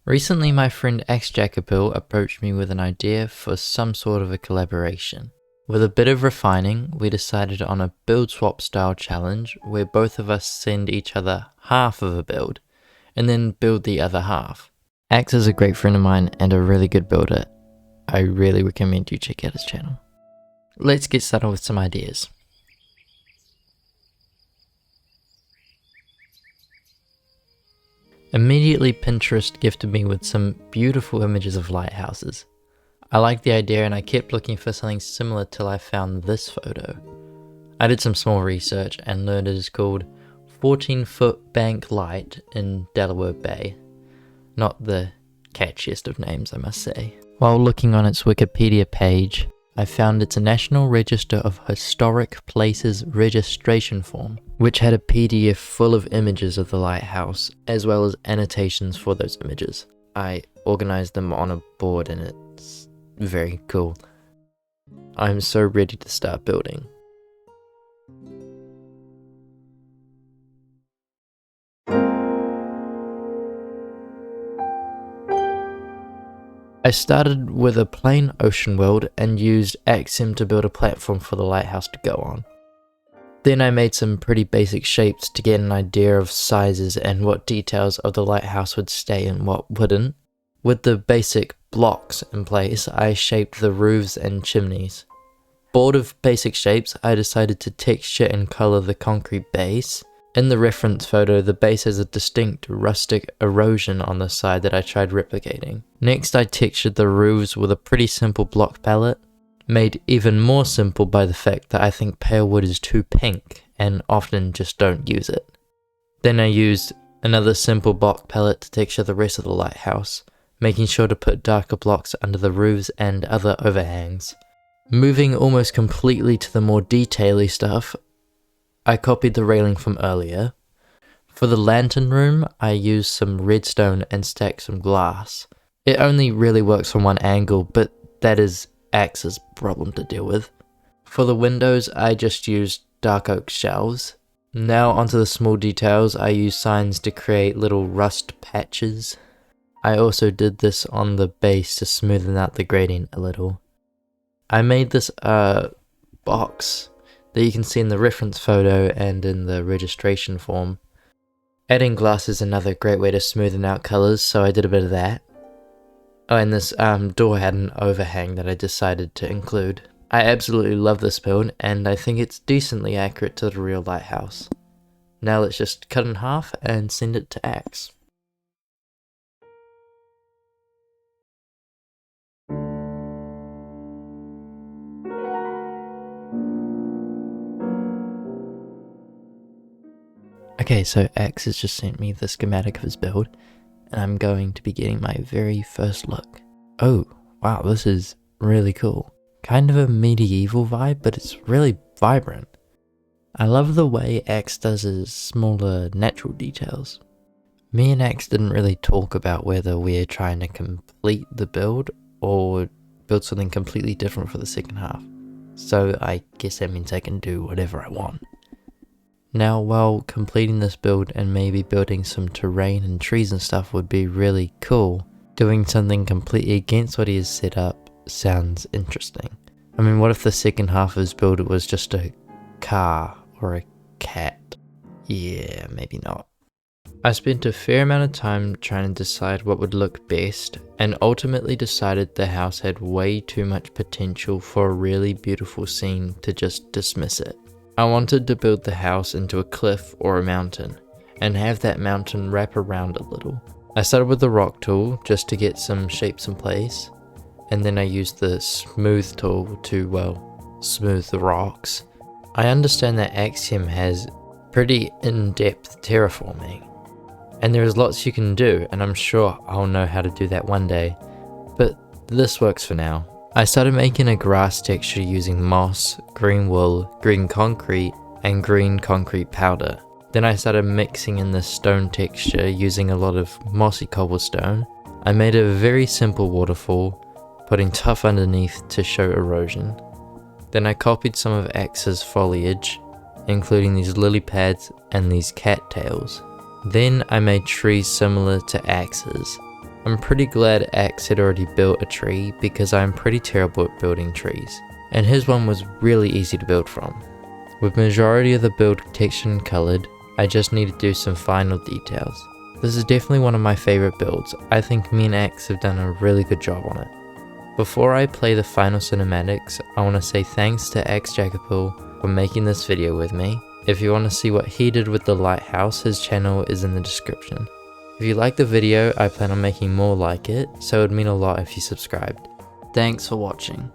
Recently, my friend X-Jackapill approached me with an idea for some sort of a collaboration. With a bit of refining, we decided on a build swap style challenge where both of us send each other half of a build, and then build the other half. X is a great friend of mine and a really good builder. I really recommend you check out his channel. Let's get started with some ideas. Immediately, Pinterest gifted me with some beautiful images of lighthouses. I liked the idea and I kept looking for something similar till I found this photo. I did some small research and learned it is called 14-foot bank light in Delaware Bay. Not the catchiest of names, I must say. While looking on its Wikipedia page, I found it's a National Register of Historic Places registration form, which had a PDF full of images of the lighthouse, as well as annotations for those images. I organized them on a board and it's very cool. I'm so ready to start building. I started with a plain ocean world and used Axiom to build a platform for the lighthouse to go on. Then I made some pretty basic shapes to get an idea of sizes and what details of the lighthouse would stay and what wouldn't. With the basic blocks in place, I shaped the roofs and chimneys. Bored of basic shapes, I decided to texture and color the concrete base. In the reference photo, the base has a distinct rustic erosion on the side that I tried replicating. Next, I textured the roofs with a pretty simple block palette, made even more simple by the fact that I think pale wood is too pink and often just don't use it. Then I used another simple block palette to texture the rest of the lighthouse, making sure to put darker blocks under the roofs and other overhangs. Moving almost completely to the more detail-y stuff, I copied the railing from earlier. For the lantern room, I used some redstone and stacked some glass. It only really works from one angle, but that is Axe's problem to deal with. For the windows, I just used dark oak shelves. Now onto the small details, I used signs to create little rust patches. I also did this on the base to smoothen out the gradient a little. I made this box that you can see in the reference photo and in the registration form. Adding glass is another great way to smoothen out colours, so I did a bit of that. Oh, and this door had an overhang that I decided to include. I absolutely love this build, and I think it's decently accurate to the real lighthouse. Now let's just cut it in half and send it to Axe. Okay, so X has just sent me the schematic of his build, and I'm going to be getting my very first look. Oh, wow, this is really cool. Kind of a medieval vibe, but it's really vibrant. I love the way X does his smaller natural details. Me and X didn't really talk about whether we're trying to complete the build or build something completely different for the second half. So I guess that means I can do whatever I want. Now, while completing this build and maybe building some terrain and trees and stuff would be really cool, doing something completely against what he has set up sounds interesting. I mean, what if the second half of his build was just a car or a cat? Yeah, maybe not. I spent a fair amount of time trying to decide what would look best, and ultimately decided the house had way too much potential for a really beautiful scene to just dismiss it. I wanted to build the house into a cliff or a mountain, and have that mountain wrap around a little. I started with the rock tool just to get some shapes in place, and then I used the smooth tool to, well, smooth the rocks. I understand that Axiom has pretty in-depth terraforming, and there is lots you can do, and I'm sure I'll know how to do that one day, but this works for now. I started making a grass texture using moss, green wool, green concrete, and green concrete powder. Then I started mixing in the stone texture using a lot of mossy cobblestone. I made a very simple waterfall, putting tuff underneath to show erosion. Then I copied some of Axe's foliage, including these lily pads and these cattails. Then I made trees similar to Axe's. I'm pretty glad X had already built a tree because I'm pretty terrible at building trees, and his one was really easy to build from. With majority of the build textured coloured, I just need to do some final details. This is definitely one of my favourite builds. I think me and X have done a really good job on it. Before I play the final cinematics, I want to say thanks to X Jackapul for making this video with me. If you want to see what he did with the lighthouse, his channel is in the description. If you liked the video, I plan on making more like it, so it would mean a lot if you subscribed. Thanks for watching.